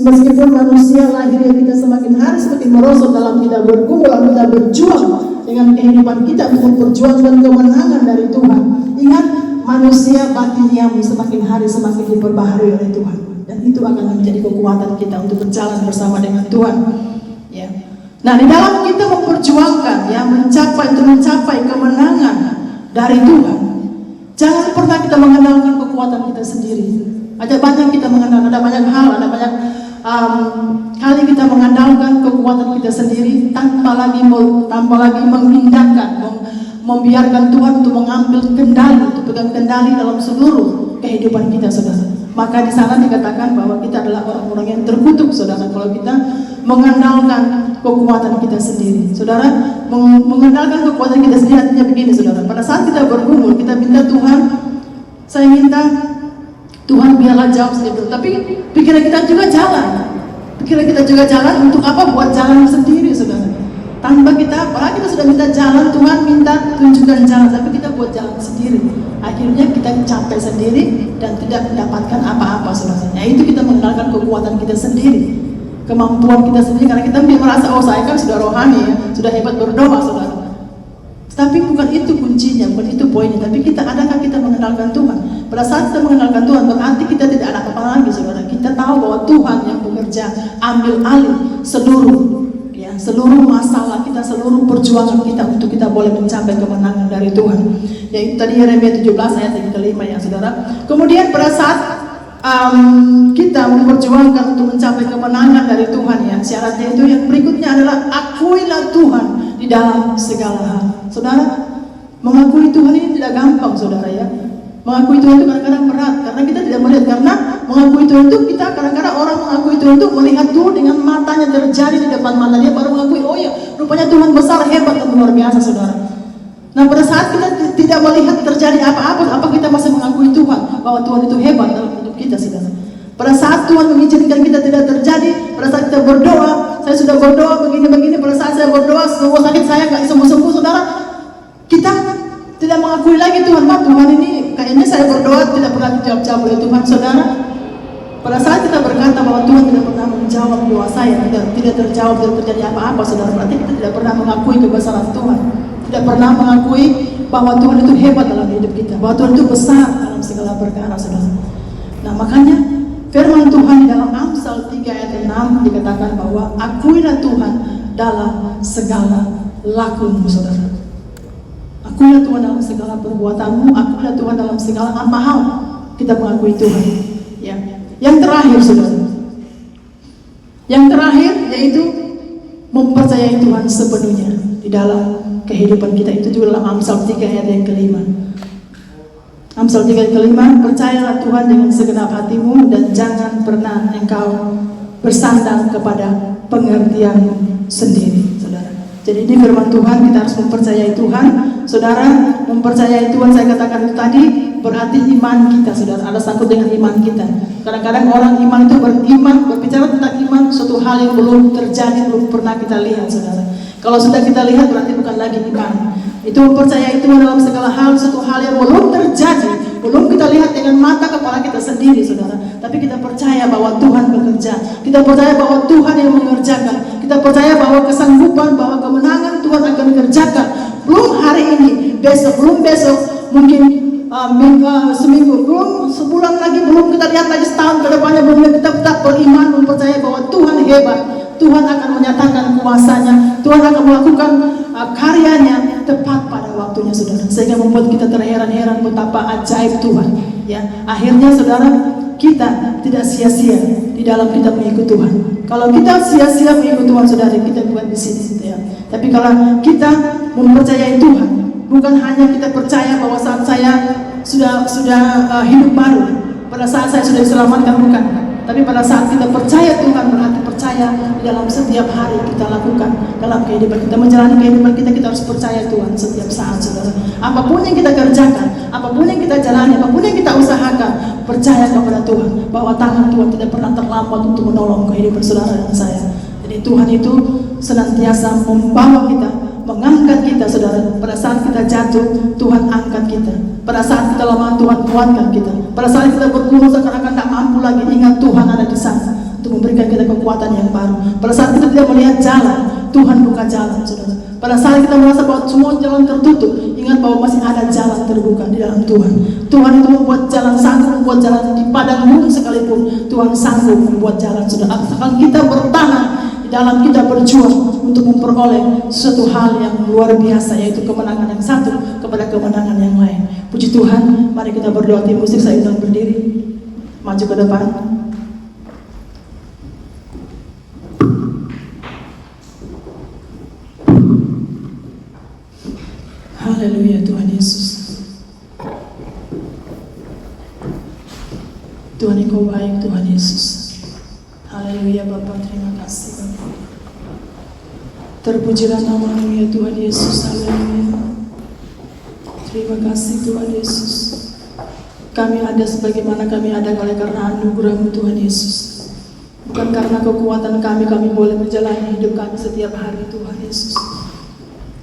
meskipun manusia lahirnya kita semakin hari semakin merosot dalam kita bergumul, kita berjuang dengan kehidupan kita untuk perjuangan kemenangan dari Tuhan. Ingat, manusia batinnya semakin hari semakin diperbaharui oleh Tuhan, dan itu akan menjadi kekuatan kita untuk berjalan bersama dengan Tuhan, ya. Nah, di dalam kita memperjuangkan, ya, mencapai kemenangan dari Tuhan, jangan pernah kita mengandalkan kekuatan kita sendiri. Ada banyak kita mengandalkan, ada banyak hal, ada banyak kali kita mengandalkan kekuatan kita sendiri tanpa lagi mengindahkan, membiarkan Tuhan untuk mengambil kendali, untuk pegang kendali dalam seluruh kehidupan kita, saudara. Maka di sana dikatakan bahwa kita adalah orang-orang yang terkutuk, saudara, kalau kita mengandalkan kekuatan kita sendiri. Saudara, mengandalkan kekuatan kita sendiri artinya begini, saudara. Pada saat kita bergumul, kita minta Tuhan, saya minta Tuhan biarlah jawab sendiri. Tapi pikiran kita juga jalan. Pikiran kita juga jalan untuk apa? Buat jalan sendiri, saudara. Tanpa kita, padahal kita sudah minta jalan, Tuhan minta tunjukkan jalan, tapi kita buat jalan sendiri. Akhirnya kita capek sendiri dan tidak mendapatkan apa-apa, saudara. Nah, itu kita mengandalkan kekuatan kita sendiri, kemampuan kita sendiri, karena kita merasa, oh, saya kan sudah rohani, ya, sudah hebat berdoa, saudara. Tapi bukan itu kuncinya, bukan itu poinnya. Tapi adakah kita mengenalkan Tuhan? Pada saat kita mengenalkan Tuhan, berarti kita tidak ada apa-apa lagi, saudara. Kita tahu bahwa Tuhan yang bekerja, ambil alih seluruh masalah kita, seluruh perjuangan kita untuk kita boleh mencapai kemenangan dari Tuhan. Yaitu tadi Yeremia 17 ayat yang kelima, ya, saudara. Kemudian pada saat kita memperjuangkan untuk mencapai kemenangan dari Tuhan, ya, syaratnya itu yang berikutnya adalah akuilah Tuhan di dalam segala hal. Saudara, mengakui Tuhan ini tidak gampang, saudara, ya. Mengakui Tuhan itu kadang-kadang berat, karena kita tidak melihat. Karena mengakui Tuhan itu, kita kadang-kadang orang mengakui Tuhan itu melihat dulu dengan matanya terjadi di depan mata dia, baru mengakui, oh ya, rupanya Tuhan besar, hebat, dan luar biasa, saudara. Nah, pada saat kita tidak melihat terjadi apa-apa, apa kita masih mengakui Tuhan bahwa Tuhan itu hebat dalam hidup kita, saudara? Pada saat Tuhan mengizinkan kita tidak terjadi, pada saat kita berdoa, saya sudah berdoa begini-begini, pada saat saya berdoa semua sakit saya nggak sembuh-sembuh, saudara, kita tidak mengakui lagi Tuhan, Tuhan ini kayaknya saya berdoa tidak pernah dijawab oleh Tuhan, saudara. Pada saat kita berkata bahwa Tuhan tidak pernah menjawab doa saya, tidak terjawab, tidak terjadi apa-apa, saudara, berarti kita tidak pernah mengakui kebesaran Tuhan, tidak pernah mengakui bahwa Tuhan itu hebat dalam hidup kita, bahwa Tuhan itu besar dalam segala perkara, saudara. Nah, makanya firman Tuhan di dalam Amsal 3 ayat 6 dikatakan bahwa akuilah Tuhan dalam segala lakumu, saudara. Akuilah Tuhan dalam segala perbuatanmu, akuilah Tuhan dalam segala apa hal kita mengakui Tuhan, ya. Yang terakhir, saudara, yang terakhir yaitu mempercayai Tuhan sepenuhnya di dalam kehidupan kita. Itu juga dalam Amsal 3 ayat yang kelima. Amsal 3 ayat ke-5, percayalah Tuhan dengan segenap hatimu dan jangan pernah engkau bersandar kepada pengertianmu sendiri, saudara. Jadi ini firman Tuhan, kita harus mempercayai Tuhan. Saudara, mempercayai Tuhan, saya katakan itu tadi, berarti iman kita, saudara, ada sangkut dengan iman kita. Kadang-kadang orang iman itu beriman, berbicara tentang iman, suatu hal yang belum terjadi, belum pernah kita lihat, saudara. Kalau sudah kita lihat berarti bukan lagi iman. Itu mempercayai Tuhan dalam segala hal, suatu hal yang belum terjadi, belum kita lihat dengan mata kepala kita sendiri, saudara. Tapi kita percaya bahwa Tuhan bekerja. Kita percaya bahwa Tuhan yang mengerjakan. Kita percaya bahwa kesanggupan, bahwa kemenangan Tuhan akan dikerjakan. Belum hari ini, besok, belum besok, mungkin seminggu, belum sebulan lagi, belum kita lihat lagi setahun ke depannya, belum kita tetap beriman, mempercayai bahwa Tuhan hebat. Tuhan akan menyatakan kuasanya, Tuhan akan melakukan karyanya tepat pada waktunya, saudara. Sehingga membuat kita terheran-heran betapa ajaib Tuhan. Ya, akhirnya saudara, kita tidak sia-sia di dalam kita mengikut Tuhan. Kalau kita sia-sia mengikut Tuhan, saudara, kita bukan di sini, ya. Tapi kalau kita mempercayai Tuhan, bukan hanya kita percaya bahwa saat saya sudah hidup baru, pada saat saya sudah diselamatkan, bukan. Tapi pada saat kita percaya Tuhan, berarti percaya di dalam setiap hari kita lakukan dalam kehidupan kita, menjalani kehidupan kita, kita harus percaya Tuhan setiap saat, saudara. Apapun yang kita kerjakan, apapun yang kita jalani, apapun yang kita usahakan, percaya kepada Tuhan bahwa tangan Tuhan tidak pernah terlambat untuk menolong kehidupan saudara dan saya. Jadi Tuhan itu senantiasa membawa kita, mengangkat kita, saudara. Pada saat kita jatuh, Tuhan angkat kita. Pada saat kita lemah, Tuhan kuatkan kita. Pada saat kita bergumul seakan-akan tak mampu lagi, ingat Tuhan ada di sana untuk memberikan kita kekuatan yang baru. Pada saat kita tidak melihat jalan, Tuhan buka jalan, saudara. Pada saat kita merasa bahwa semua jalan tertutup, ingat bahwa masih ada jalan terbuka di dalam Tuhan. Tuhan itu membuat jalan, sanggup membuat jalan di padang gunung sekalipun. Tuhan sanggup membuat jalan, saudara. Asalkan kita bertahan dalam kita berjuang untuk memperoleh suatu hal yang luar biasa, yaitu kemenangan yang satu kepada kemenangan yang lain. Puji Tuhan, mari kita berdoa. Tim musik saya undang berdiri, maju ke depan. Haleluya Tuhan Yesus. Tuhan Engkau baik, Tuhan Yesus. Haleluya Bapa, terima kasih Bapa. Terpujilah nama-Mu ya Tuhan Yesus. Haleluya. Terima kasih Tuhan Yesus. Kami ada sebagaimana kami ada oleh karena anugerah-Mu Tuhan Yesus. Bukan karena kekuatan kami boleh menjalani hidup kami setiap hari Tuhan Yesus.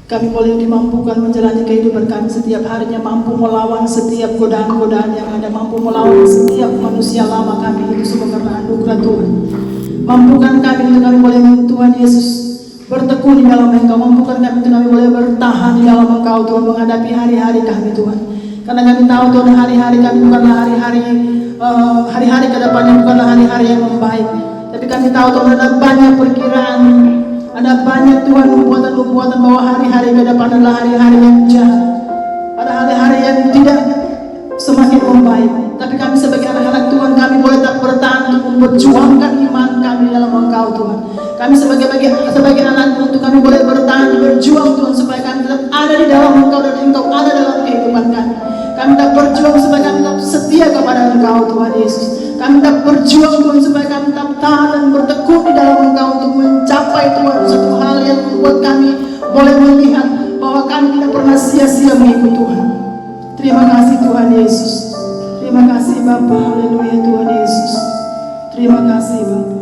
Kami boleh dimampukan menjalani kehidupan kami setiap harinya, mampu melawan setiap godaan-godaan yang ada, mampu melawan setiap manusia lama kami, itu semua karena anugerah Tuhan. Mampukan kami untuk kami boleh Tuhan Yesus bertekun di dalam Engkau, mampukan kami untuk kami boleh bertahan di dalam Engkau Tuhan, menghadapi hari-hari kami Tuhan. Karena kami tahu Tuhan, hari-hari kami bukanlah hari-hari ke depannya bukanlah hari-hari yang membaik. Tapi kami tahu Tuhan ada banyak perkiraan, ada banyak Tuhan nubuatan bahwa hari-hari ke depan adalah hari-hari yang jahat, ada hari-hari yang tidak semakin membaik. Tapi kami sebagai anak-anak Tuhan, kami boleh tak bertahan untuk memperjuangkan iman kami dalam Engkau Tuhan. Kami sebagai anak untuk kami boleh bertahan berjuang Tuhan, supaya kami tetap ada di dalam Engkau dan Engkau ada dalam kehidupan kami. Kami tak berjuang supaya kami tetap setia kepada Engkau Tuhan Yesus. Kami tak berjuang Tuhan supaya kami tetap tahan dan bertekun di dalam Engkau untuk mencapai Tuhan satu hal yang membuat kami boleh melihat bahwa kami tidak pernah sia-sia mengikut Tuhan. Terima kasih Tuhan Yesus. Terima kasih Bapa. Haleluya Tuhan Yesus. Terima kasih Bapa.